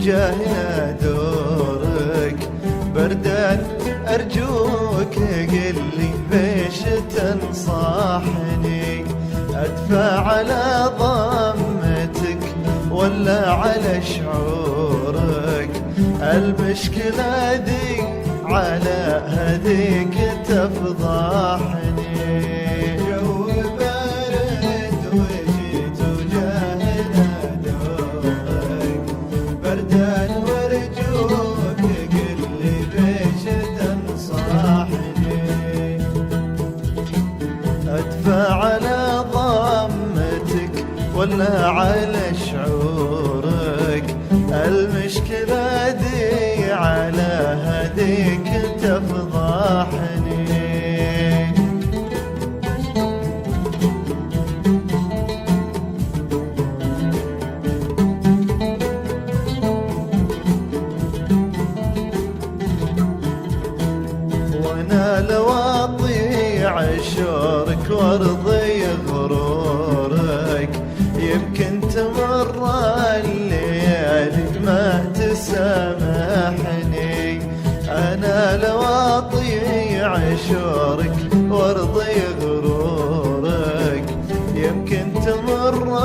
وجاهنا دورك بردان أرجوك قل لي بيش تنصحني أدفع على ضمتك ولا على شعورك المشكلة دي على هديك تفضحني جو بارد وجيت وجاهنا دورك بردان وارجوك قل لي بيش تنصحني أدفع على ضمتك ولا على شعورك المشكلة دي على هديك تفضحني وانا لو اطيع شورك وارضي غرورك يمكن تمر الليالي ما تسامحني انا لو اطيع شورك وارضي غرورك يمكن تمر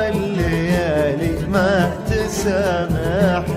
الليالي ما تسامحني